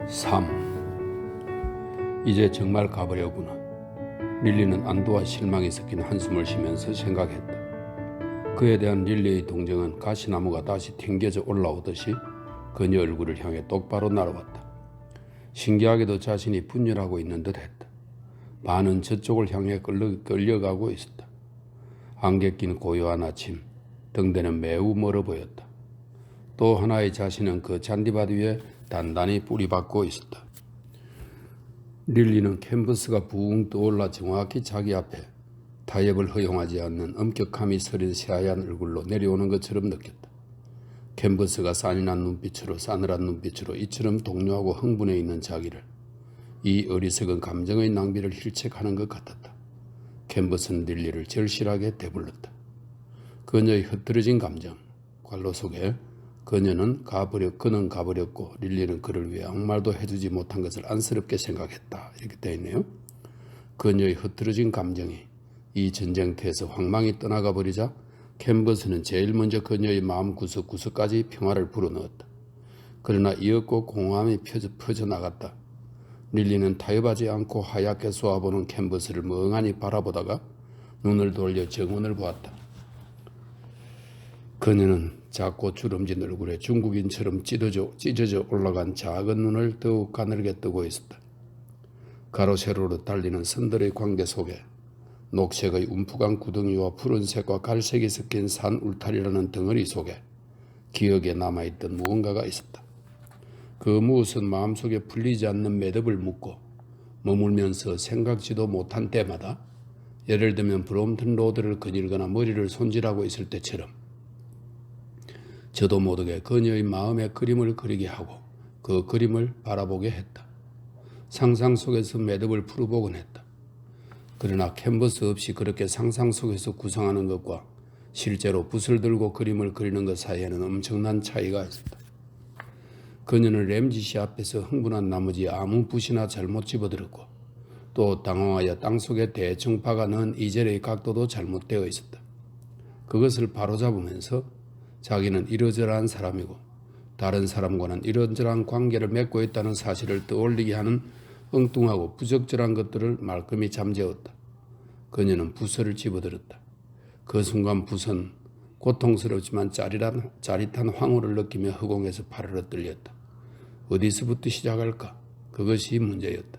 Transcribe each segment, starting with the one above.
3. 이제 정말 가버려구나. 릴리는 안도와 실망이 섞인 한숨을 쉬면서 생각했다. 그에 대한 릴리의 동정은 가시나무가 다시 튕겨져 올라오듯이 그녀 얼굴을 향해 똑바로 날아왔다. 신기하게도 자신이 분열하고 있는 듯 했다. 반은 저쪽을 향해 끌려가고 있었다. 안개 낀 고요한 아침, 등대는 매우 멀어 보였다. 또 하나의 자신은 그 잔디밭 위에 단단히 뿌리박고 있었다. 릴리는 캔버스가 붕 떠올라 정확히 자기 앞에 타협을 허용하지 않는 엄격함이 서린 새하얀 얼굴로 내려오는 것처럼 느꼈다. 캔버스가 싸늘한 눈빛으로 이처럼 동요하고 흥분해 있는 자기를, 이 어리석은 감정의 낭비를 힐책하는 것 같았다. 캔버스는 릴리를 절실하게 되불렀다. 그녀의 흐트러진 감정, 관로 속에 그는 가버렸고 릴리는 그를 위해 아무 말도 해주지 못한 것을 안쓰럽게 생각했다. 이렇게 되어 있네요. 그녀의 흐트러진 감정이 이 전쟁터에서 황망히 떠나가 버리자 캔버스는 제일 먼저 그녀의 마음 구석구석까지 평화를 불어넣었다. 그러나 이윽고 공허함이 퍼져나갔다. 릴리는 타협하지 않고 하얗게 쏘아보는 캔버스를 멍하니 바라보다가 눈을 돌려 정원을 보았다. 그녀는 작고 주름진 얼굴에 중국인처럼 찢어져 올라간 작은 눈을 더욱 가늘게 뜨고 있었다. 가로세로로 달리는 선들의 광대 속에 녹색의 움푹한 구덩이와 푸른색과 갈색이 섞인 산 울타리라는 덩어리 속에 기억에 남아있던 무언가가 있었다. 그 무엇은 마음속에 풀리지 않는 매듭을 묶고 머물면서 생각지도 못한 때마다, 예를 들면 브롬튼 로드를 거닐거나 머리를 손질하고 있을 때처럼 저도 모르게 그녀의 마음에 그림을 그리게 하고 그 그림을 바라보게 했다. 상상 속에서 매듭을 풀어보곤 했다. 그러나 캔버스 없이 그렇게 상상 속에서 구상하는 것과 실제로 붓을 들고 그림을 그리는 것 사이에는 엄청난 차이가 있었다. 그녀는 램지시 앞에서 흥분한 나머지 아무 붓이나 잘못 집어들었고, 또 당황하여 땅속에 대충 박아 넣은 이젤의 각도도 잘못되어 있었다. 그것을 바로잡으면서 자기는 이러저러한 사람이고 다른 사람과는 이런저런 관계를 맺고 있다는 사실을 떠올리게 하는 엉뚱하고 부적절한 것들을 말끔히 잠재웠다. 그녀는 붓을 집어들었다. 그 순간 붓은 고통스럽지만 짜릿한 황홀을 느끼며 허공에서 파르르 떨렸다. 어디서부터 시작할까? 그것이 문제였다.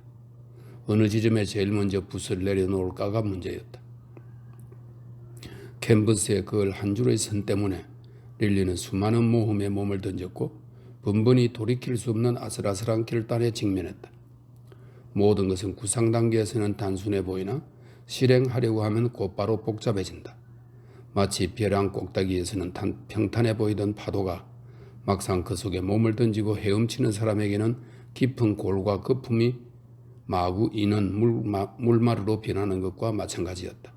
어느 지점에 제일 먼저 붓을 내려놓을까가 문제였다. 캔버스에 그을 한 줄의 선 때문에 릴리는 수많은 모험에 몸을 던졌고 번번이 돌이킬 수 없는 아슬아슬한 결단에 직면했다. 모든 것은 구상 단계에서는 단순해 보이나 실행하려고 하면 곧바로 복잡해진다. 마치 벼랑 꼭대기에서는 평탄해 보이던 파도가 막상 그 속에 몸을 던지고 헤엄치는 사람에게는 깊은 골과 거품이 마구 이는 물마루로 변하는 것과 마찬가지였다.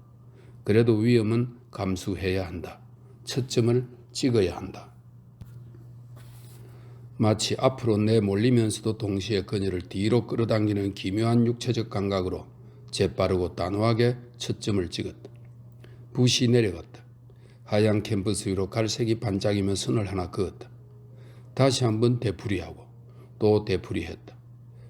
그래도 위험은 감수해야 한다. 초점을 찍어야 한다. 마치 앞으로 내몰리면서도 동시에 그녀를 뒤로 끌어당기는 기묘한 육체적 감각으로 재빠르고 단호하게 초점을 찍었다. 붓이 내려갔다. 하얀 캔버스 위로 갈색이 반짝이며 선을 하나 그었다. 다시 한번 되풀이하고 또 되풀이했다.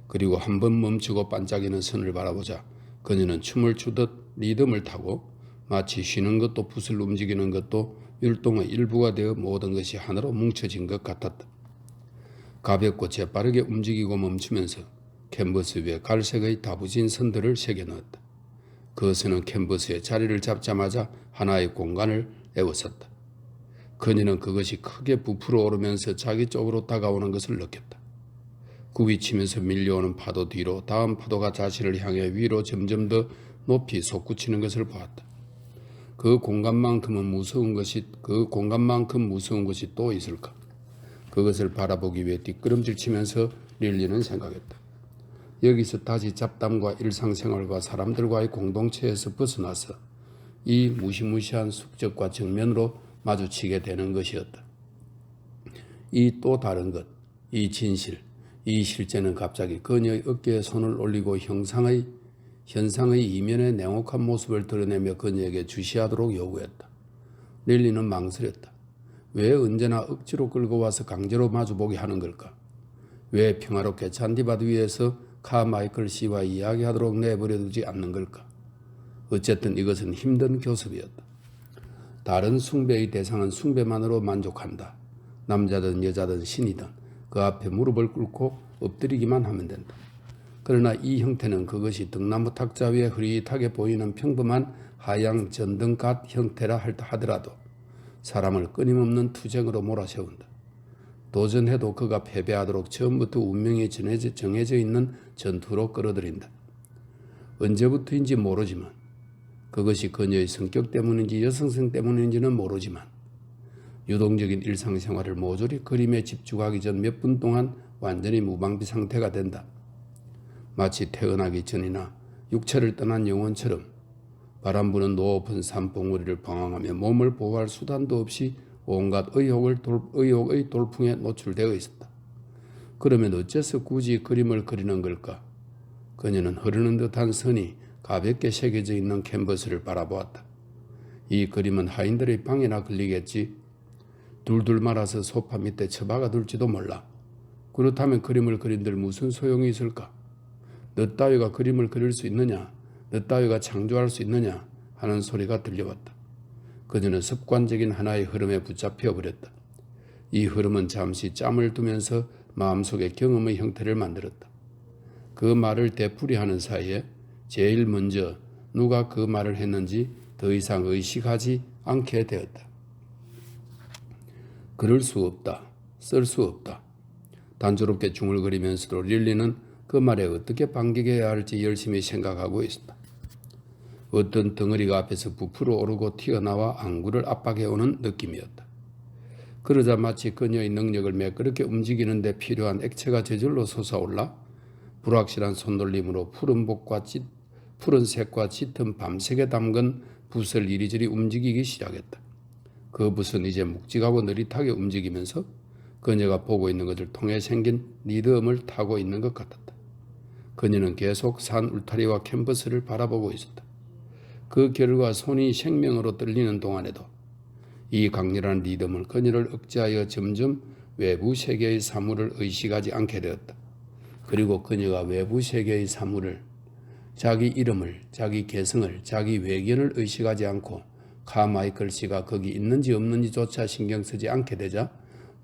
그리고 한번 멈추고 반짝이는 선을 바라보자 그녀는 춤을 추듯 리듬을 타고 마치 쉬는 것도 붓을 움직이는 것도 율동의 일부가 되어 모든 것이 하나로 뭉쳐진 것 같았다. 가볍고 재빠르게 움직이고 멈추면서 캔버스 위에 갈색의 다부진 선들을 새겨 넣었다. 그 선은 캔버스에 자리를 잡자마자 하나의 공간을 에워쌌다. 그녀는 그것이 크게 부풀어 오르면서 자기 쪽으로 다가오는 것을 느꼈다. 굽이치면서 밀려오는 파도 뒤로 다음 파도가 자신을 향해 위로 점점 더 높이 솟구치는 것을 보았다. 그 공간만큼 무서운 것이 또 있을까? 그것을 바라보기 위해 뒷걸음질치면서 릴리는 생각했다. 여기서 다시 잡담과 일상생활과 사람들과의 공동체에서 벗어나서 이 무시무시한 숙적과 정면으로 마주치게 되는 것이었다. 이 또 다른 것, 이 진실, 이 실제는 갑자기 그녀의 어깨에 손을 올리고 현상의 이면의 냉혹한 모습을 드러내며 그녀에게 주시하도록 요구했다. 릴리는 망설였다. 왜 언제나 억지로 끌고 와서 강제로 마주보게 하는 걸까? 왜 평화롭게 잔디밭 위에서 카마이클 씨와 이야기하도록 내버려두지 않는 걸까? 어쨌든 이것은 힘든 교섭이었다. 다른 숭배의 대상은 숭배만으로 만족한다. 남자든 여자든 신이든 그 앞에 무릎을 꿇고 엎드리기만 하면 된다. 그러나 이 형태는 그것이 등나무 탁자 위에 흐릿하게 보이는 평범한 하양 전등갓 형태라 하더라도 사람을 끊임없는 투쟁으로 몰아세운다. 도전해도 그가 패배하도록 처음부터 운명이 정해져 있는 전투로 끌어들인다. 언제부터인지 모르지만 그것이 그녀의 성격 때문인지 여성성 때문인지는 모르지만 유동적인 일상생활을 모조리 그림에 집중하기 전 몇 분 동안 완전히 무방비 상태가 된다. 마치 태어나기 전이나 육체를 떠난 영혼처럼 바람 부는 높은 산봉우리를 방황하며 몸을 보호할 수단도 없이 온갖 의욕의 돌풍에 노출되어 있었다. 그러면 어째서 굳이 그림을 그리는 걸까? 그녀는 흐르는 듯한 선이 가볍게 새겨져 있는 캔버스를 바라보았다. 이 그림은 하인들의 방에나 걸리겠지. 둘둘 말아서 소파 밑에 처박아 둘지도 몰라. 그렇다면 그림을 그린들 무슨 소용이 있을까? 너 따위가 그림을 그릴 수 있느냐? 너 따위가 창조할 수 있느냐? 하는 소리가 들려왔다. 그녀는 습관적인 하나의 흐름에 붙잡혀 버렸다. 이 흐름은 잠시 짬을 두면서 마음속에 경험의 형태를 만들었다. 그 말을 되풀이하는 사이에 제일 먼저 누가 그 말을 했는지 더 이상 의식하지 않게 되었다. 그럴 수 없다. 쓸 수 없다. 단조롭게 중얼거리면서도 릴리는 그 말에 어떻게 반격해야 할지 열심히 생각하고 있었다. 어떤 덩어리가 앞에서 부풀어 오르고 튀어나와 안구를 압박해오는 느낌이었다. 그러자 마치 그녀의 능력을 매끄럽게 움직이는 데 필요한 액체가 저절로 솟아올라 불확실한 손놀림으로 푸른 색과 짙은 밤색에 담근 붓을 이리저리 움직이기 시작했다. 그 붓은 이제 묵직하고 느릿하게 움직이면서 그녀가 보고 있는 것을 통해 생긴 리듬을 타고 있는 것 같았다. 그녀는 계속 산 울타리와 캔버스를 바라보고 있었다. 그 결과 손이 생명으로 떨리는 동안에도 이 강렬한 리듬을 그녀를 억제하여 점점 외부 세계의 사물을 의식하지 않게 되었다. 그리고 그녀가 외부 세계의 사물을, 자기 이름을, 자기 개성을, 자기 외견을 의식하지 않고 카마이클 씨가 거기 있는지 없는지조차 신경 쓰지 않게 되자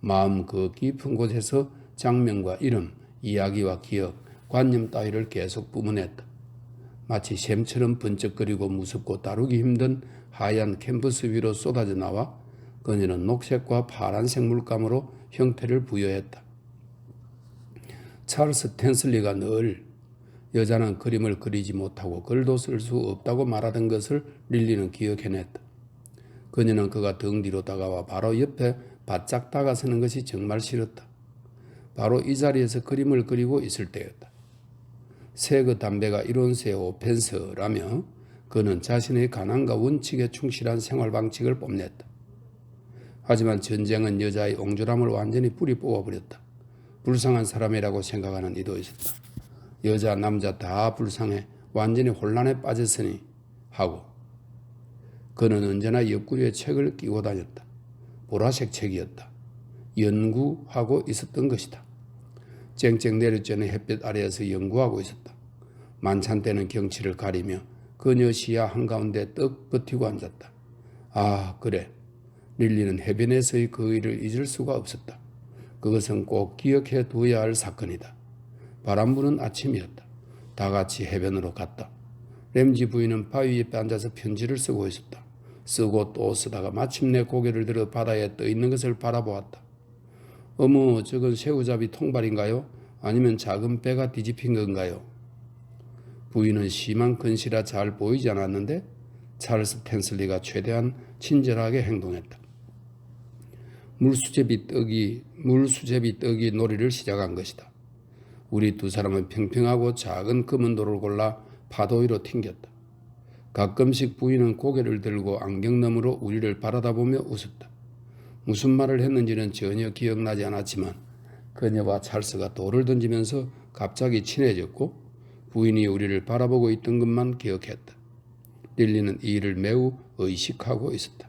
마음 그 깊은 곳에서 장면과 이름, 이야기와 기억, 관념 따위를 계속 뿜어냈다. 마치 샘처럼 번쩍거리고 무섭고 다루기 힘든 하얀 캔버스 위로 쏟아져 나와 그녀는 녹색과 파란색 물감으로 형태를 부여했다. 찰스 텐슬리가 늘 여자는 그림을 그리지 못하고 글도 쓸 수 없다고 말하던 것을 릴리는 기억해냈다. 그녀는 그가 등 뒤로 다가와 바로 옆에 바짝 다가서는 것이 정말 싫었다. 바로 이 자리에서 그림을 그리고 있을 때였다. 세그 담배가 이론세의 오펜스라며 그는 자신의 가난과 원칙에 충실한 생활 방식을 뽐냈다. 하지만 전쟁은 여자의 옹졸함을 완전히 뿌리 뽑아버렸다. 불쌍한 사람이라고 생각하는 이도 있었다. 여자 남자 다 불쌍해 완전히 혼란에 빠졌으니 하고 그는 언제나 옆구리에 책을 끼고 다녔다. 보라색 책이었다. 연구하고 있었던 것이다. 쨍쨍 내리쬐는 햇빛 아래에서 연구하고 있었다. 만찬 때는 경치를 가리며 그녀 시야 한가운데 떡 버티고 앉았다. 아 그래. 릴리는 해변에서의 그 일을 잊을 수가 없었다. 그것은 꼭 기억해 두어야 할 사건이다. 바람 부는 아침이었다. 다 같이 해변으로 갔다. 램지 부인은 바위 옆에 앉아서 편지를 쓰고 있었다. 쓰고 또 쓰다가 마침내 고개를 들어 바다에 떠 있는 것을 바라보았다. 어머, 저건 새우잡이 통발인가요? 아니면 작은 배가 뒤집힌 건가요? 부인은 심한 근시라 잘 보이지 않았는데 찰스 텐슬리가 최대한 친절하게 행동했다. 물수제비 떡이 놀이를 시작한 것이다. 우리 두 사람은 평평하고 작은 검은 돌을 골라 파도 위로 튕겼다. 가끔씩 부인은 고개를 들고 안경 너머로 우리를 바라다보며 웃었다. 무슨 말을 했는지는 전혀 기억나지 않았지만 그녀와 찰스가 돌을 던지면서 갑자기 친해졌고 부인이 우리를 바라보고 있던 것만 기억했다. 릴리는 이 일을 매우 의식하고 있었다.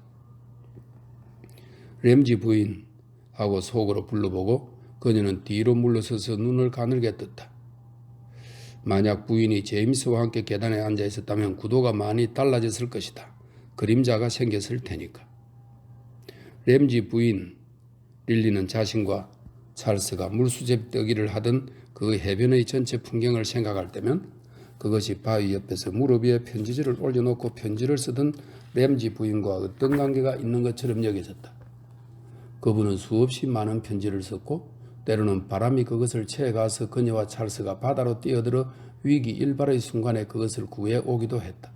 램지 부인 하고 속으로 불러보고 그녀는 뒤로 물러서서 눈을 가늘게 떴다. 만약 부인이 제임스와 함께 계단에 앉아 있었다면 구도가 많이 달라졌을 것이다. 그림자가 생겼을 테니까. 램지 부인 릴리는 자신과 찰스가 물수제비 떠기를 하던 그 해변의 전체 풍경을 생각할 때면 그것이 바위 옆에서 무릎 위에 편지지를 올려놓고 편지를 쓰던 램지 부인과 어떤 관계가 있는 것처럼 여겨졌다. 그분은 수없이 많은 편지를 썼고 때로는 바람이 그것을 채가서 그녀와 찰스가 바다로 뛰어들어 위기 일발의 순간에 그것을 구해 오기도 했다.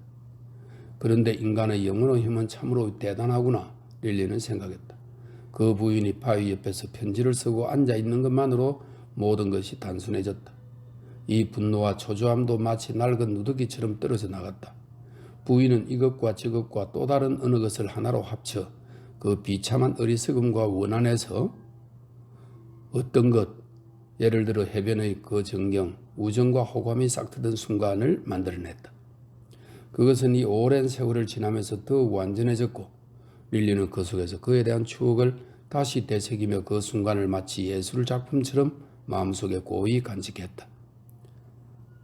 그런데 인간의 영혼의 힘은 참으로 대단하구나 릴리는 생각했다. 그 부인이 바위 옆에서 편지를 쓰고 앉아있는 것만으로 모든 것이 단순해졌다. 이 분노와 초조함도 마치 낡은 누더기처럼 떨어져 나갔다. 부인은 이것과 저것과 또 다른 어느 것을 하나로 합쳐 그 비참한 어리석음과 원한에서 어떤 것, 예를 들어 해변의 그 정경, 우정과 호감이 싹트던 순간을 만들어냈다. 그것은 이 오랜 세월을 지나면서 더욱 완전해졌고 릴리는 그 속에서 그에 대한 추억을 다시 되새기며 그 순간을 마치 예술 작품처럼 마음속에 고이 간직했다.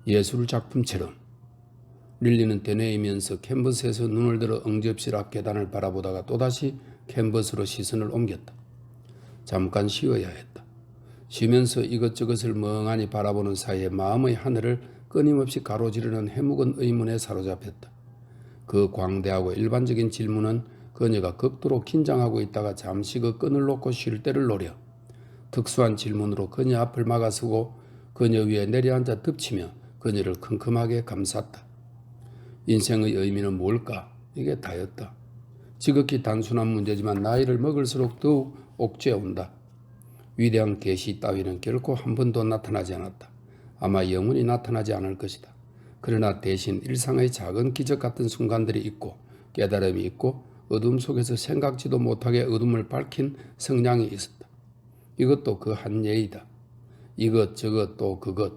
예술 작품처럼. 릴리는 되뇌이면서 캔버스에서 눈을 들어 응접실 계단을 바라보다가 또다시 캔버스로 시선을 옮겼다. 잠깐 쉬어야 했다. 쉬면서 이것저것을 멍하니 바라보는 사이에 마음의 하늘을 끊임없이 가로지르는 해묵은 의문에 사로잡혔다. 그 광대하고 일반적인 질문은 그녀가 극도로 긴장하고 있다가 잠시 그 끈을 놓고 쉴 때를 노려 특수한 질문으로 그녀 앞을 막아서고 그녀 위에 내려앉아 덮치며 그녀를 큼큼하게 감쌌다. 인생의 의미는 뭘까? 이게 다였다. 지극히 단순한 문제지만 나이를 먹을수록 더욱 옥죄어온다. 위대한 계시 따위는 결코 한 번도 나타나지 않았다. 아마 영원히 나타나지 않을 것이다. 그러나 대신 일상의 작은 기적 같은 순간들이 있고 깨달음이 있고 어둠 속에서 생각지도 못하게 어둠을 밝힌 성량이 있었다. 이것도 그 한 예이다. 이것 저것 또 그것.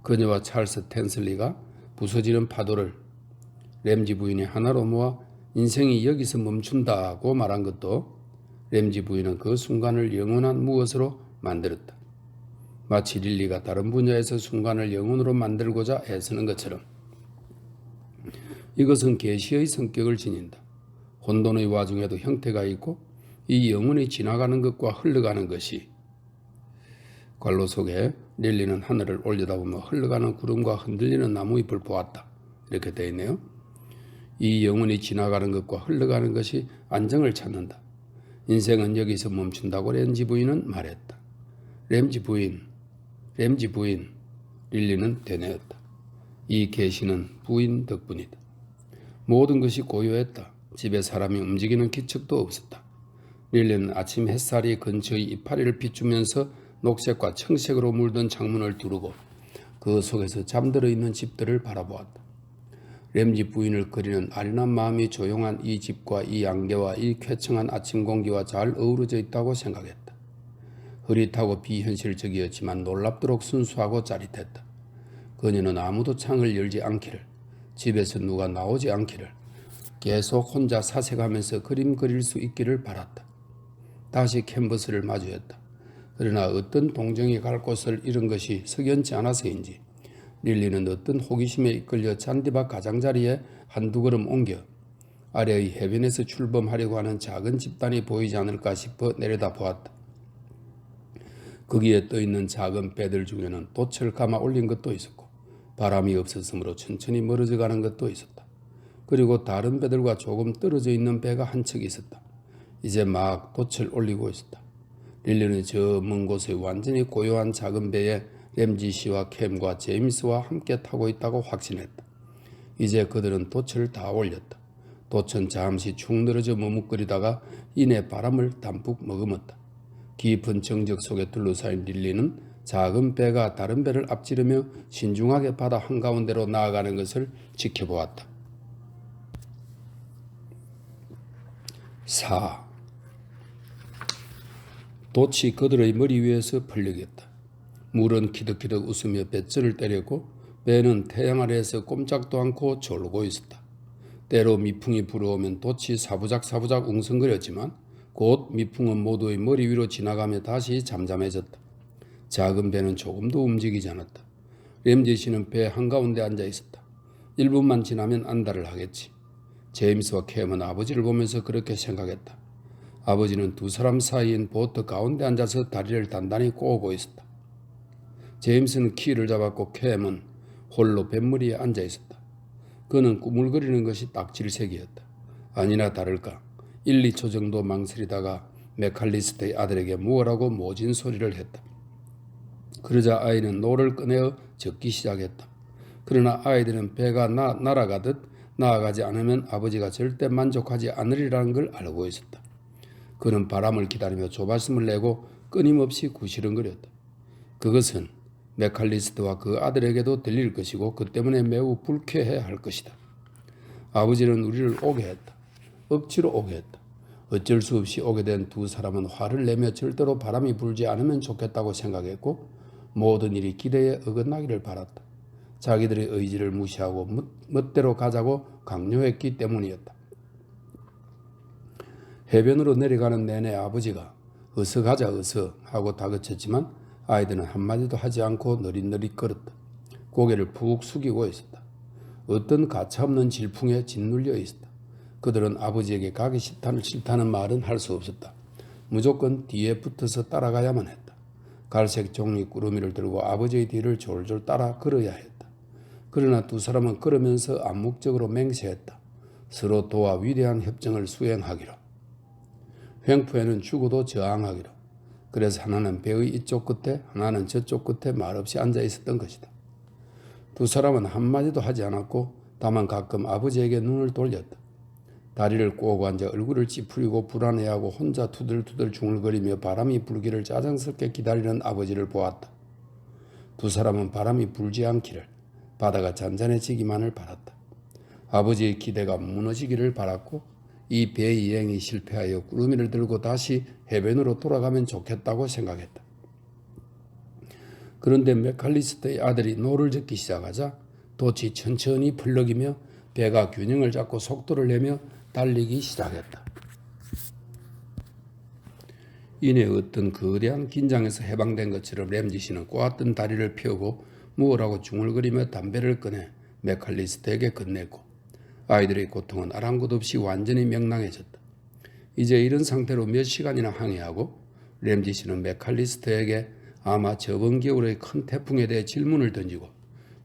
그녀와 찰스 텐슬리가 부서지는 파도를 램지 부인이 하나로 모아 인생이 여기서 멈춘다고 말한 것도 램지 부인은 그 순간을 영원한 무엇으로 만들었다. 마치 릴리가 다른 분야에서 순간을 영혼으로 만들고자 애쓰는 것처럼. 이것은 계시의 성격을 지닌다. 혼돈의 와중에도 형태가 있고 이 영혼이 지나가는 것과 흘러가는 것이 관로 속에 릴리는 하늘을 올려다보며 흘러가는 구름과 흔들리는 나무잎을 보았다. 이렇게 되어 있네요. 이 영혼이 지나가는 것과 흘러가는 것이 안정을 찾는다. 인생은 여기서 멈춘다고 램지 부인은 말했다. 램지 부인, 릴리는 되뇌었다. 이 계시는 부인 덕분이다. 모든 것이 고요했다. 집에 사람이 움직이는 기척도 없었다. 릴리는 아침 햇살이 근처의 이파리를 비추면서 녹색과 청색으로 물든 창문을 두르고 그 속에서 잠들어 있는 집들을 바라보았다. 램지 부인을 그리는 아련한 마음이 조용한 이 집과 이 안개와 이 쾌청한 아침 공기와 잘 어우러져 있다고 생각했다. 흐릿하고 비현실적이었지만 놀랍도록 순수하고 짜릿했다. 그녀는 아무도 창을 열지 않기를, 집에서 누가 나오지 않기를, 계속 혼자 사색하면서 그림 그릴 수 있기를 바랐다. 다시 캔버스를 마주했다. 그러나 어떤 동정이 갈 곳을 잃은 것이 석연치 않아서인지 릴리는 어떤 호기심에 이끌려 잔디밭 가장자리에 한두 걸음 옮겨 아래의 해변에서 출범하려고 하는 작은 집단이 보이지 않을까 싶어 내려다보았다. 거기에 떠있는 작은 배들 중에는 돛을 감아 올린 것도 있었고 바람이 없었으므로 천천히 멀어져 가는 것도 있었다. 그리고 다른 배들과 조금 떨어져 있는 배가 한 척 있었다. 이제 막 돛을 올리고 있었다. 릴리는 저 먼 곳의 완전히 고요한 작은 배에 램지 씨와 캠과 제임스와 함께 타고 있다고 확신했다. 이제 그들은 돛을 다 올렸다. 돛은 잠시 축 늘어져 머뭇거리다가 이내 바람을 담뿍 머금었다. 깊은 정적 속에 둘러싸인 릴리는 작은 배가 다른 배를 앞지르며 신중하게 바다 한가운데로 나아가는 것을 지켜보았다. 4. 돛이 그들의 머리 위에서 펄럭였다. 물은 키득키득 웃으며 뱃줄을 때렸고 배는 태양 아래에서 꼼짝도 않고 졸고 있었다. 때로 미풍이 불어오면 돛이 사부작 웅성거렸지만 곧 미풍은 모두의 머리 위로 지나가며 다시 잠잠해졌다. 작은 배는 조금도 움직이지 않았다. 램지 씨는 배 한가운데 앉아 있었다. 1분만 지나면 안달을 하겠지. 제임스와 캠은 아버지를 보면서 그렇게 생각했다. 아버지는 두 사람 사이인 보트 가운데 앉아서 다리를 단단히 꼬고 있었다. 제임스는 키를 잡았고 캠은 홀로 뱃머리에 앉아 있었다. 그는 꾸물거리는 것이 딱 질색이었다. 아니나 다를까 1, 2초 정도 망설이다가 맥칼리스터의 아들에게 무엇라고 모진 소리를 했다. 그러자 아이는 노를 꺼내어 젓기 시작했다. 그러나 아이들은 배가 날아가듯 나아가지 않으면 아버지가 절대 만족하지 않으리라는 걸 알고 있었다. 그는 바람을 기다리며 조바심을 내고 끊임없이 구시렁거렸다. 그것은 맥칼리스터와 그 아들에게도 들릴 것이고 그 때문에 매우 불쾌해 할 것이다. 아버지는 우리를 오게 했다. 억지로 오게 했다. 어쩔 수 없이 오게 된 두 사람은 화를 내며 절대로 바람이 불지 않으면 좋겠다고 생각했고 모든 일이 기대에 어긋나기를 바랐다. 자기들의 의지를 무시하고 멋대로 가자고 강요했기 때문이었다. 해변으로 내려가는 내내 아버지가 어서 가자 어서 하고 다그쳤지만 아이들은 한마디도 하지 않고 느릿느릿 걸었다. 고개를 푹 숙이고 있었다. 어떤 가차없는 질풍에 짓눌려 있었다. 그들은 아버지에게 가기 싫다는 말은 할 수 없었다. 무조건 뒤에 붙어서 따라가야만 했다. 갈색 종이 꾸러미를 들고 아버지의 뒤를 졸졸 따라 걸어야 했다. 그러나 두 사람은 걸으면서 암묵적으로 맹세했다. 서로 도와 위대한 협정을 수행하기로. 횡포에는 죽어도 저항하기로. 그래서 하나는 배의 이쪽 끝에 하나는 저쪽 끝에 말없이 앉아 있었던 것이다. 두 사람은 한마디도 하지 않았고 다만 가끔 아버지에게 눈을 돌렸다. 다리를 꼬고 앉아 얼굴을 찌푸리고 불안해하고 혼자 투덜투덜 중얼거리며 바람이 불기를 짜증스럽게 기다리는 아버지를 보았다. 두 사람은 바람이 불지 않기를, 바다가 잔잔해지기만을 바랐다. 아버지의 기대가 무너지기를 바랐고 이 배 여행이 실패하여 꾸러미를 들고 다시 해변으로 돌아가면 좋겠다고 생각했다. 그런데 맥칼리스터의 아들이 노를 젓기 시작하자 돛이 천천히 풀럭이며 배가 균형을 잡고 속도를 내며 달리기 시작했다. 이내 어떤 거대한 긴장에서 해방된 것처럼 램지 씨는 꼬았던 다리를 펴고 무엇라고 중얼거리며 담배를 꺼내 맥칼리스터에게 건넸고 아이들의 고통은 아랑곳 없이 완전히 명랑해졌다. 이제 이런 상태로 몇 시간이나 항해하고 램지 씨는 맥칼리스터에게 아마 저번 겨울의 큰 태풍에 대해 질문을 던지고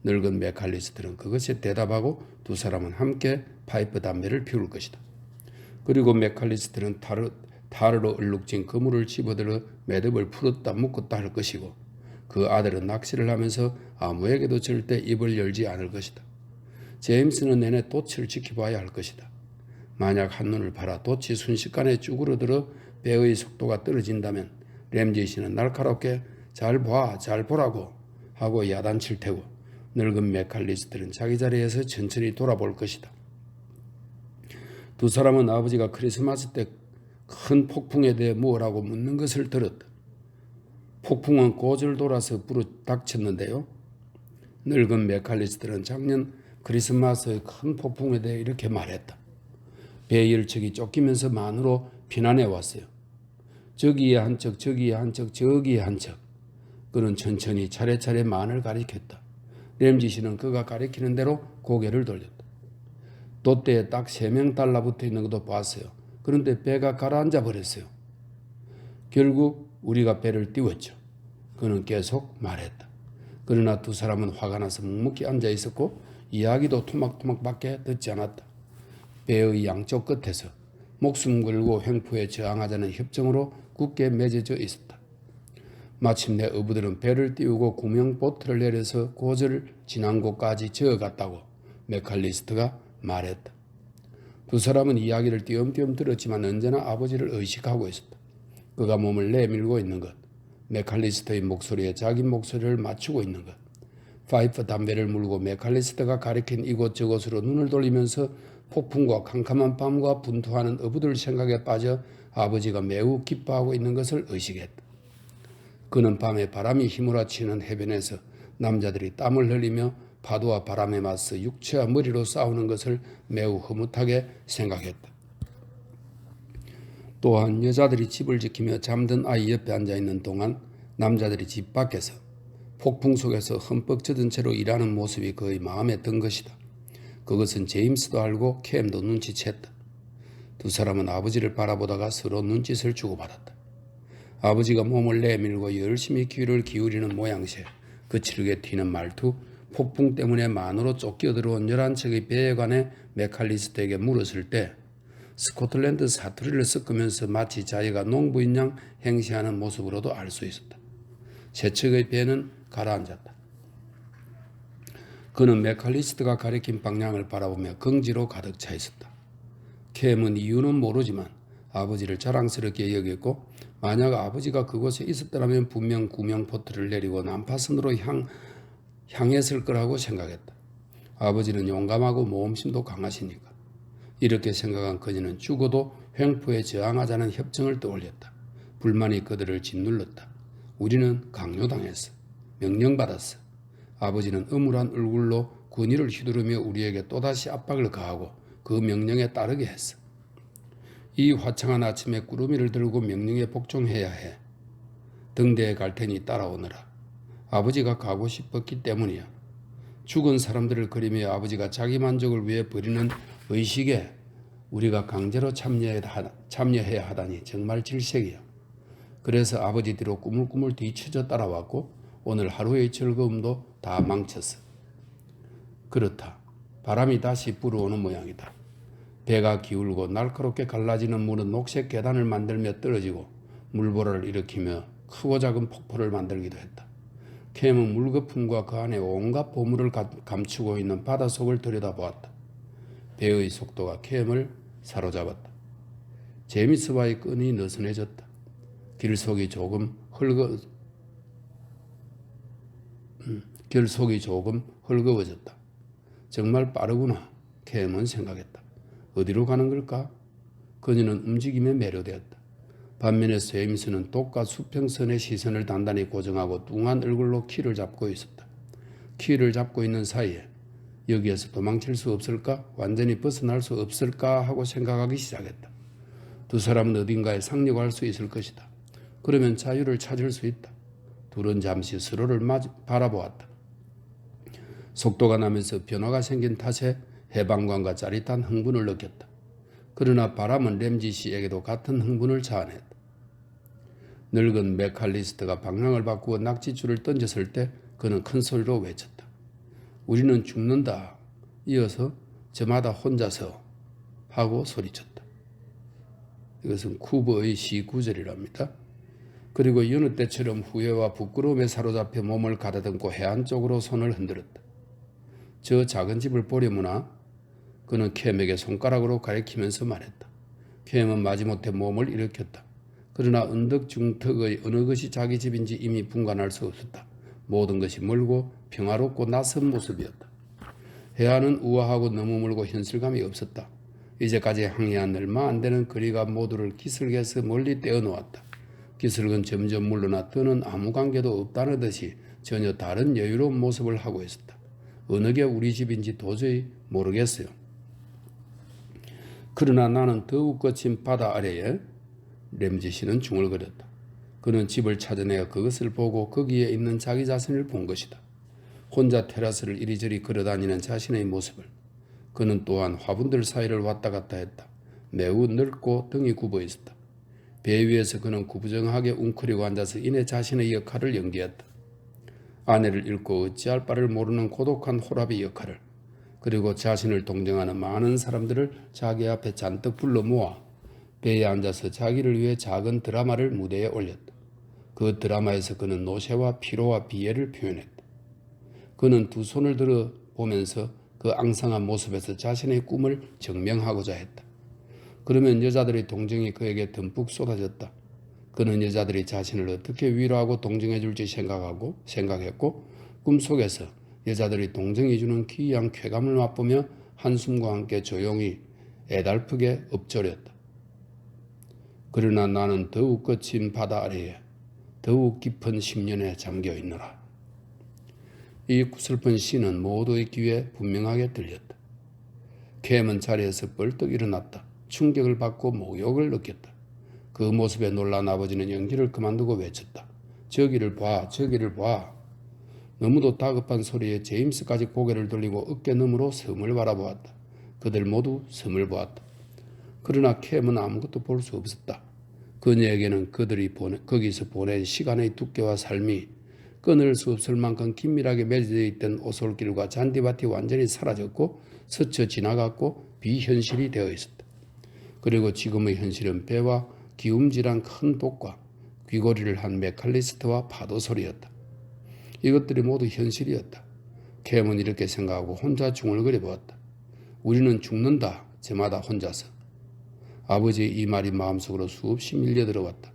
늙은 맥칼리스터는 그것에 대답하고 두 사람은 함께 파이프 담배를 피울 것이다. 그리고 맥칼리스터는 타르로 얼룩진 그물을 집어들어 매듭을 풀었다 묶었다 할 것이고 그 아들은 낚시를 하면서 아무에게도 절대 입을 열지 않을 것이다. 제임스는 내내 돛을 지켜봐야 할 것이다. 만약 한눈을 팔아 돛이 순식간에 쭈그러들어 배의 속도가 떨어진다면 램지 씨는 날카롭게 잘 보라고 하고 야단칠 테고 늙은 맥칼리스터는 자기 자리에서 천천히 돌아볼 것이다. 두 사람은 아버지가 크리스마스 때 큰 폭풍에 대해 무엇라고 묻는 것을 들었다. 폭풍은 고절 돌아서 닥쳤는데요. 늙은 맥칼리스터는 작년 크리스마스의 큰 폭풍에 대해 이렇게 말했다. 배 열척이 쫓기면서 만으로 피난해 왔어요. 저기에 한 척, 저기에 한 척, 저기에 한 척. 그는 천천히 차례차례 만을 가리켰다. 램지 씨는 그가 가리키는 대로 고개를 돌렸다. 돛대에 딱 3명 달라붙어 있는 것도 봤어요. 그런데 배가 가라앉아 버렸어요. 결국 우리가 배를 띄웠죠. 그는 계속 말했다. 그러나 두 사람은 화가 나서 묵묵히 앉아 있었고 이야기도 토막토막밖에 듣지 않았다. 배의 양쪽 끝에서 목숨 걸고 횡포에 저항하자는 협정으로 굳게 맺어져 있었다. 마침내 어부들은 배를 띄우고 구명 보트를 내려서 고절을 지난 곳까지 저어갔다고 맥칼리스터가 말했다. 두 사람은 이야기를 띄엄띄엄 들었지만 언제나 아버지를 의식하고 있었다. 그가 몸을 내밀고 있는 것, 맥칼리스터의 목소리에 자기 목소리를 맞추고 있는 것, 파이프 담배를 물고 맥칼리스터가 가리킨 이곳저곳으로 눈을 돌리면서 폭풍과 캄캄한 밤과 분투하는 어부들 생각에 빠져 아버지가 매우 기뻐하고 있는 것을 의식했다. 그는 밤에 바람이 휘몰아치는 해변에서 남자들이 땀을 흘리며 파도와 바람에 맞서 육체와 머리로 싸우는 것을 매우 흐뭇하게 생각했다. 또한 여자들이 집을 지키며 잠든 아이 옆에 앉아있는 동안 남자들이 집 밖에서 폭풍 속에서 흠뻑 젖은 채로 일하는 모습이 거의 마음에 든 것이다. 그것은 제임스도 알고 캠도 눈치챘다. 두 사람은 아버지를 바라보다가 서로 눈짓을 주고받았다. 아버지가 몸을 내밀고 열심히 귀를 기울이는 모양새, 거칠게 튀는 말투, 폭풍 때문에 만으로 쫓겨들어온 11척의 배에 관해 메칼리스트에게 물었을 때 스코틀랜드 사투리를 섞으면서 마치 자기가 농부인 양 행시하는 모습으로도 알 수 있었다. 세 척의 배는 가라앉았다. 그는 메칼리스트가 가리킨 방향을 바라보며 긍지로 가득 차 있었다. 캠은 이유는 모르지만 아버지를 자랑스럽게 여겼고 만약 아버지가 그곳에 있었더라면 분명 구명포트를 내리고 난파선으로 향했을 거라고 생각했다. 아버지는 용감하고 모험심도 강하시니까. 이렇게 생각한 그녀는 죽어도 횡포에 저항하자는 협정을 떠올렸다. 불만이 그들을 짓눌렀다. 우리는 강요당했어. 명령받았어. 아버지는 음울한 얼굴로 군의를 휘두르며 우리에게 또다시 압박을 가하고 그 명령에 따르게 했어. 이 화창한 아침에 꾸러미를 들고 명령에 복종해야 해. 등대에 갈 테니 따라오너라. 아버지가 가고 싶었기 때문이야. 죽은 사람들을 그리며 아버지가 자기 만족을 위해 버리는 의식에 우리가 강제로 참여해야 하다니 정말 질색이야. 그래서 아버지 뒤로 꾸물꾸물 뒤쳐져 따라왔고 오늘 하루의 즐거움도 다 망쳤어. 그렇다. 바람이 다시 불어오는 모양이다. 배가 기울고 날카롭게 갈라지는 물은 녹색 계단을 만들며 떨어지고 물보라를 일으키며 크고 작은 폭포를 만들기도 했다. 캠은 물거품과 그 안에 온갖 보물을 감추고 있는 바닷속을 들여다보았다. 배의 속도가 캠을 사로잡았다. 제임스와의 끈이 느슨해졌다. 길속이 조금 헐거워졌다. 정말 빠르구나. 캠은 생각했다. 어디로 가는 걸까? 그녀는 움직임에 매료되었다. 반면에 제임스는 독과 수평선의 시선을 단단히 고정하고 뚱한 얼굴로 키를 잡고 있었다. 키를 잡고 있는 사이에 여기에서 도망칠 수 없을까? 완전히 벗어날 수 없을까? 하고 생각하기 시작했다. 두 사람은 어딘가에 상륙할 수 있을 것이다. 그러면 자유를 찾을 수 있다. 둘은 잠시 서로를 바라보았다. 속도가 나면서 변화가 생긴 탓에 해방감과 짜릿한 흥분을 느꼈다. 그러나 바람은 램지 씨에게도 같은 흥분을 자아냈다. 늙은 메칼리스트가 방향을 바꾸어 낙지줄을 던졌을 때 그는 큰 소리로 외쳤다. 우리는 죽는다. 이어서 저마다 혼자서 하고 소리쳤다. 이것은 쿠버의 시 구절이랍니다. 그리고 여느 때처럼 후회와 부끄러움에 사로잡혀 몸을 가다듬고 해안 쪽으로 손을 흔들었다. 저 작은 집을 보려무나? 그는 캠에게 손가락으로 가리키면서 말했다. 캠은 마지못해 몸을 일으켰다. 그러나 언덕 중턱의 어느 것이 자기 집인지 이미 분간할 수 없었다. 모든 것이 멀고 평화롭고 낯선 모습이었다. 해안은 우아하고 너무 멀고 현실감이 없었다. 이제까지 항해한 얼마 안 되는 거리가 모두를 기슭에서 멀리 떼어놓았다. 기슭은 점점 물러나 떠는 아무 관계도 없다는 듯이 전혀 다른 여유로운 모습을 하고 있었다. 어느 게 우리 집인지 도저히 모르겠어요. 그러나 나는 더욱 거친 바다 아래에 램지 씨는 중얼거렸다. 그는 집을 찾아내어 그것을 보고 거기에 있는 자기 자신을 본 것이다. 혼자 테라스를 이리저리 걸어다니는 자신의 모습을. 그는 또한 화분들 사이를 왔다 갔다 했다. 매우 넓고 등이 굽어 있었다. 배 위에서 그는 구부정하게 웅크리고 앉아서 이내 자신의 역할을 연기했다. 아내를 잃고 어찌할 바를 모르는 고독한 호랍의 역할을, 그리고 자신을 동정하는 많은 사람들을 자기 앞에 잔뜩 불러 모아 배에 앉아서 자기를 위해 작은 드라마를 무대에 올렸다. 그 드라마에서 그는 노쇠와 피로와 비애를 표현했다. 그는 두 손을 들어 보면서 그 앙상한 모습에서 자신의 꿈을 증명하고자 했다. 그러면 여자들의 동정이 그에게 듬뿍 쏟아졌다. 그는 여자들이 자신을 어떻게 위로하고 동정해 줄지 생각했고 꿈속에서 여자들이 동정해 주는 기이한 쾌감을 맛보며 한숨과 함께 조용히 애달프게 엎조렸다. 그러나 나는 더욱 거친 바다 아래에 더욱 깊은 심연에 잠겨 있노라. 이 슬픈 시는 모두의 귀에 분명하게 들렸다. 캠은 자리에서 벌떡 일어났다. 충격을 받고 모욕을 느꼈다. 그 모습에 놀란 아버지는 연기를 그만두고 외쳤다. 저기를 봐, 저기를 봐. 너무도 다급한 소리에 제임스까지 고개를 돌리고 어깨 너머로 섬을 바라보았다. 그들 모두 섬을 보았다. 그러나 캠은 아무것도 볼 수 없었다. 그녀에게는 그들이 거기서 보낸 시간의 두께와 삶이 끊을 수 없을 만큼 긴밀하게 맺어져 있던 오솔길과 잔디밭이 완전히 사라졌고 스쳐 지나갔고 비현실이 되어 있었다. 그리고 지금의 현실은 배와 기움질한 큰 독과 귀걸이를 한 메칼리스트와 파도 소리였다. 이것들이 모두 현실이었다. 캠은 이렇게 생각하고 혼자 중얼거려 보았다. 우리는 죽는다. 저마다 혼자서. 아버지의 이 말이 마음속으로 수없이 밀려들어왔다.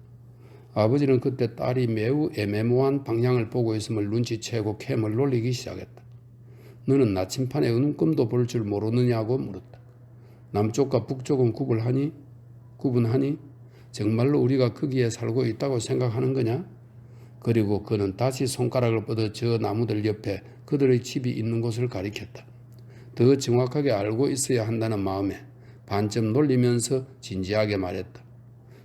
아버지는 그때 딸이 매우 애매모호한 방향을 보고 있음을 눈치채고 캠을 놀리기 시작했다. 너는 나침판에 눈금도 볼 줄 모르느냐고 물었다. 남쪽과 북쪽은 구분하니? 정말로 우리가 거기에 살고 있다고 생각하는 거냐? 그리고 그는 다시 손가락을 뻗어 저 나무들 옆에 그들의 집이 있는 곳을 가리켰다. 더 정확하게 알고 있어야 한다는 마음에 반쯤 놀리면서 진지하게 말했다.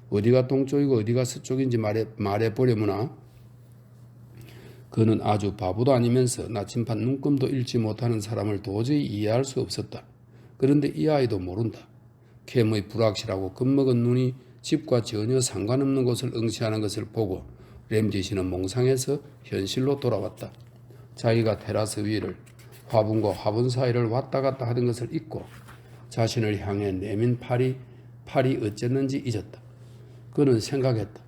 어디가 동쪽이고 어디가 서쪽인지 말해보려무나? 그는 아주 바보도 아니면서 나침반 눈금도 읽지 못하는 사람을 도저히 이해할 수 없었다. 그런데 이 아이도 모른다. 캠의 불확실하고 겁먹은 눈이 집과 전혀 상관없는 곳을 응시하는 것을 보고 램지 씨는 몽상에서 현실로 돌아왔다. 자기가 테라스 위를 화분과 화분 사이를 왔다 갔다 하던 것을 잊고 자신을 향해 내민 팔이 어쨌는지 잊었다. 그는 생각했다.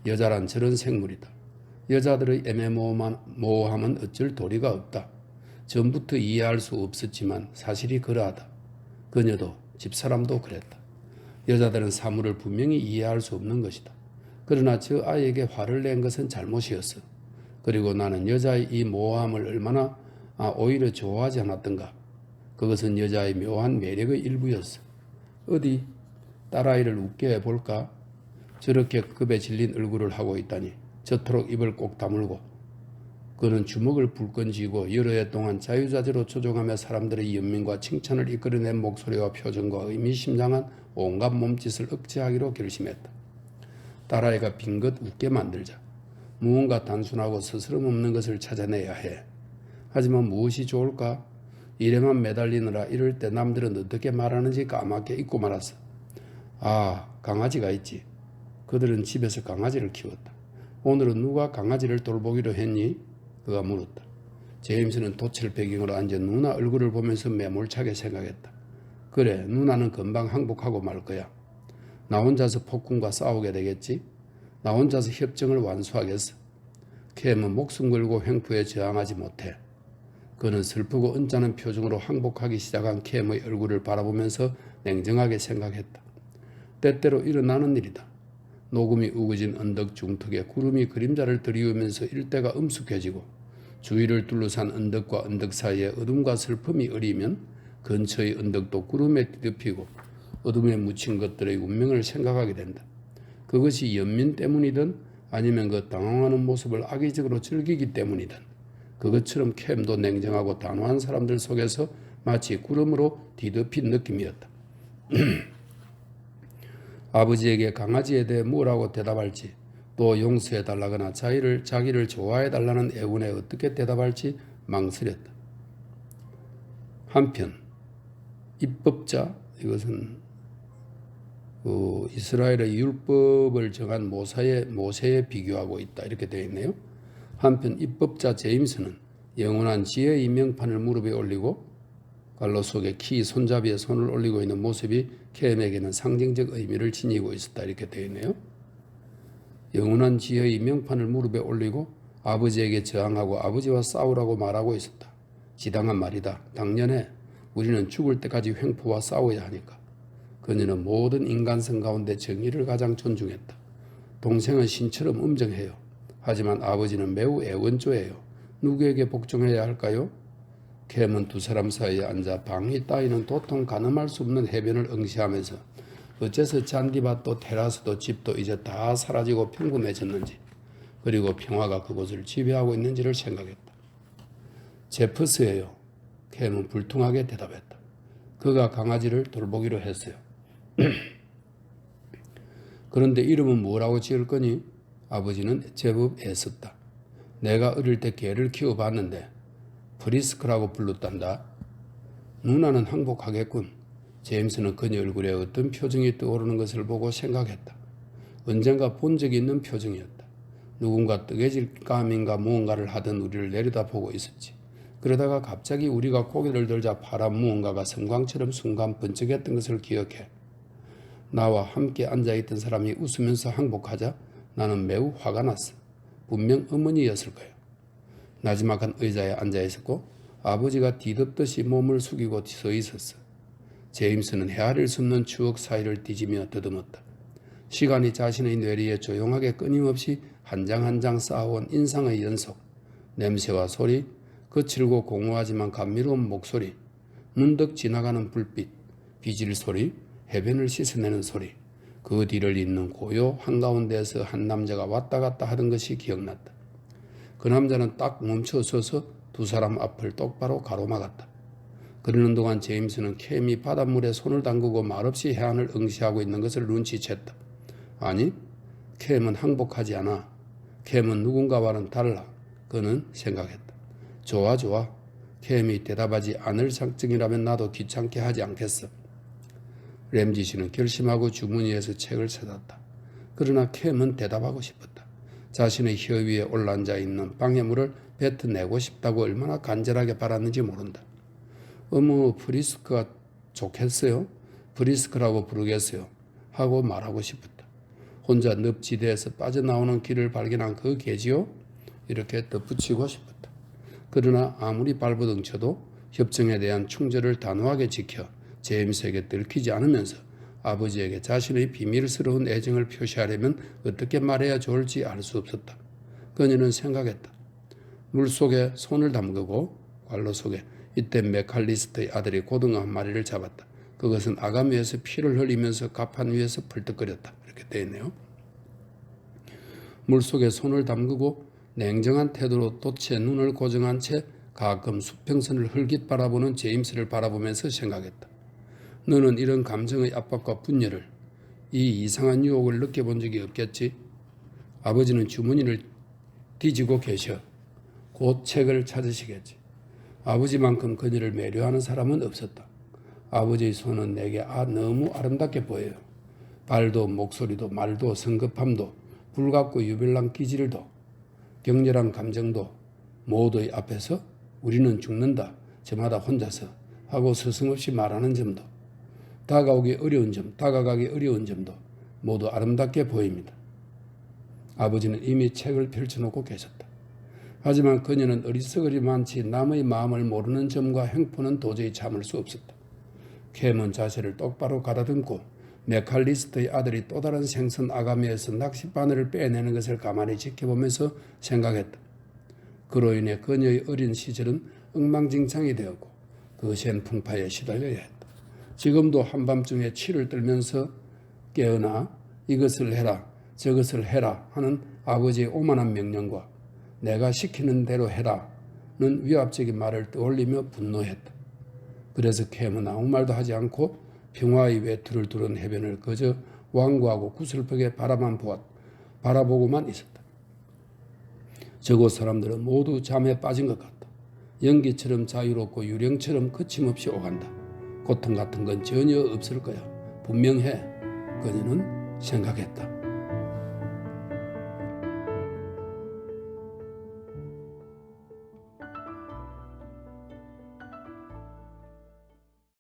여자란 저런 생물이다. 여자들의 애매모호함은 어쩔 도리가 없다. 전부터 이해할 수 없었지만 사실이 그러하다. 그녀도 집사람도 그랬다. 여자들은 사물을 분명히 이해할 수 없는 것이다. 그러나 저 아이에게 화를 낸 것은 잘못이었어. 그리고 나는 여자의 이 모호함을 얼마나 오히려 좋아하지 않았던가. 그것은 여자의 묘한 매력의 일부였어. 어디 딸아이를 웃게 해볼까? 저렇게 급에 질린 얼굴을 하고 있다니 저토록 입을 꼭 다물고 그는 주먹을 불끈 쥐고 여러 해 동안 자유자재로 조종하며 사람들의 연민과 칭찬을 이끌어낸 목소리와 표정과 의미심장한 온갖 몸짓을 억제하기로 결심했다. 딸아이가 빈것 웃게 만들자. 무언가 단순하고 스스럼 없는 것을 찾아내야 해. 하지만 무엇이 좋을까? 일에만 매달리느라 이럴 때 남들은 어떻게 말하는지 까맣게 잊고 말았어. 강아지가 있지. 그들은 집에서 강아지를 키웠다. 오늘은 누가 강아지를 돌보기로 했니? 그가 물었다. 제임스는 돛을 배경으로 앉아 누나 얼굴을 보면서 매몰차게 생각했다. 그래, 누나는 금방 항복하고 말 거야. 나 혼자서 폭군과 싸우게 되겠지? 나 혼자서 협정을 완수하겠어. 캠은 목숨 걸고 횡포에 저항하지 못해. 그는 슬프고 언짢은 표정으로 항복하기 시작한 캠의 얼굴을 바라보면서 냉정하게 생각했다. 때때로 일어나는 일이다. 녹음이 우거진 언덕 중턱에 구름이 그림자를 들이우면서 일대가 음숙해지고 주위를 둘러싼 언덕과 언덕 사이에 어둠과 슬픔이 어리면 근처의 언덕도 구름에 뒤덮이고 어둠에 묻힌 것들의 운명을 생각하게 된다. 그것이 연민 때문이든 아니면 그 당황하는 모습을 악의적으로 즐기기 때문이든 그것처럼 캠도 냉정하고 단호한 사람들 속에서 마치 구름으로 뒤덮인 느낌이었다. 아버지에게 강아지에 대해 뭐라고 대답할지 또 용서해달라거나 자기를 좋아해달라는 애원에 어떻게 대답할지 망설였다. 한편 입법자, 이것은 이스라엘의 율법을 정한 모세에 비교하고 있다 이렇게 되어 있네요. 한편 입법자 제임스는 영원한 지혜의 명판을 무릎에 올리고 갈로 속에 키 손잡이에 손을 올리고 있는 모습이 캠에게는 상징적 의미를 지니고 있었다 이렇게 되어 있네요. 영원한 지혜의 명판을 무릎에 올리고 아버지에게 저항하고 아버지와 싸우라고 말하고 있었다. 지당한 말이다. 당연해. 우리는 죽을 때까지 횡포와 싸워야 하니까. 그녀는 모든 인간성 가운데 정의를 가장 존중했다. 동생은 신처럼 엄정해요. 하지만 아버지는 매우 애원조해요. 누구에게 복종해야 할까요? 캠은 두 사람 사이에 앉아 방이 따위는 도통 가늠할 수 없는 해변을 응시하면서 어째서 잔디밭도 테라스도 집도 이제 다 사라지고 평범해졌는지 그리고 평화가 그곳을 지배하고 있는지를 생각했다. 제프스예요. 캠은 불통하게 대답했다. 그가 강아지를 돌보기로 했어요. 그런데 이름은 뭐라고 지을 거니? 아버지는 제법 애썼다. 내가 어릴 때 개를 키워봤는데 프리스크라고 불렀단다. 누나는 항복하겠군. 제임스는 그녀 얼굴에 어떤 표정이 떠오르는 것을 보고 생각했다. 언젠가 본 적이 있는 표정이었다. 누군가 뜨개질 감인가 무언가를 하던 우리를 내려다보고 있었지. 그러다가 갑자기 우리가 고개를 들자 파란 무언가가 섬광처럼 순간 번쩍했던 것을 기억해. 나와 함께 앉아있던 사람이 웃으면서 항복하자 나는 매우 화가 났어. 분명 어머니였을 거야. 나지막한 의자에 앉아있었고 아버지가 뒤덮듯이 몸을 숙이고 서 있었어. 제임스는 헤아릴 수 없는 추억 사이를 뒤지며 더듬었다. 시간이 자신의 뇌리에 조용하게 끊임없이 한 장 한 장 쌓아온 인상의 연속, 냄새와 소리, 거칠고 공허하지만 감미로운 목소리, 문득 지나가는 불빛, 비질 소리, 해변을 씻어내는 소리, 그 뒤를 잇는 고요 한가운데에서 한 남자가 왔다 갔다 하던 것이 기억났다. 그 남자는 딱 멈춰서서 두 사람 앞을 똑바로 가로막았다. 그러는 동안 제임스는 캠이 바닷물에 손을 담그고 말없이 해안을 응시하고 있는 것을 눈치챘다. 아니, 캠은 항복하지 않아. 캠은 누군가와는 달라. 그는 생각했다. 좋아. 캠이 대답하지 않을 상증이라면 나도 귀찮게 하지 않겠어. 램지 씨는 결심하고 주머니에서 책을 찾았다. 그러나 캠은 대답하고 싶었다. 자신의 혀 위에 올라앉아 있는 방해물을 뱉어내고 싶다고 얼마나 간절하게 바랐는지 모른다. 어머, 프리스크가 좋겠어요? 프리스크라고 부르겠어요? 하고 말하고 싶었다. 혼자 늪지대에서 빠져나오는 길을 발견한 그 개지요? 이렇게 덧붙이고 싶었다. 그러나 아무리 발버둥 쳐도 협정에 대한 충절을 단호하게 지켜 제임스에게 들키지 않으면서 아버지에게 자신의 비밀스러운 애정을 표시하려면 어떻게 말해야 좋을지 알 수 없었다. 그녀는 생각했다. 물속에 손을 담그고 관로 속에 이때 메칼리스트의 아들이 고등어 한 마리를 잡았다. 그것은 아가미에서 피를 흘리면서 갑판 위에서 펄떡거렸다. 이렇게 되어 있네요. 물속에 손을 담그고 냉정한 태도로 돛에 눈을 고정한 채 가끔 수평선을 흘깃 바라보는 제임스를 바라보면서 생각했다. 너는 이런 감정의 압박과 분열을, 이 이상한 유혹을 느껴본 적이 없겠지? 아버지는 주머니를 뒤지고 계셔. 곧 책을 찾으시겠지. 아버지만큼 그녀를 매료하는 사람은 없었다. 아버지의 손은 내게 너무 아름답게 보여요. 발도 목소리도 말도 성급함도 불같고 유별난 기질도 격렬한 감정도 모두의 앞에서 우리는 죽는다. 저마다 혼자서 하고 스승없이 말하는 점도 다가가기 어려운 점도 모두 아름답게 보입니다. 아버지는 이미 책을 펼쳐놓고 계셨다. 하지만 그녀는 어리석으리만치 남의 마음을 모르는 점과 횡포는 도저히 참을 수 없었다. 캠은 자세를 똑바로 가다듬고 메칼리스트의 아들이 또 다른 생선 아가미에서 낚싯바늘을 빼내는 것을 가만히 지켜보면서 생각했다. 그로 인해 그녀의 어린 시절은 엉망진창이 되었고 거센 풍파에 시달려야 했다. 지금도 한밤중에 치를 떨면서 깨어나 이것을 해라 저것을 해라 하는 아버지의 오만한 명령과 내가 시키는 대로 해라는 위압적인 말을 떠올리며 분노했다. 그래서 캠은 아무 말도 하지 않고 평화의 외투를 두른 해변을 그저 완고하고 구슬프게 바라보고만 있었다. 저곳 사람들은 모두 잠에 빠진 것 같다. 연기처럼 자유롭고 유령처럼 거침없이 오간다. 고통 같은 건 전혀 없을 거야. 분명해. 그녀는 생각했다.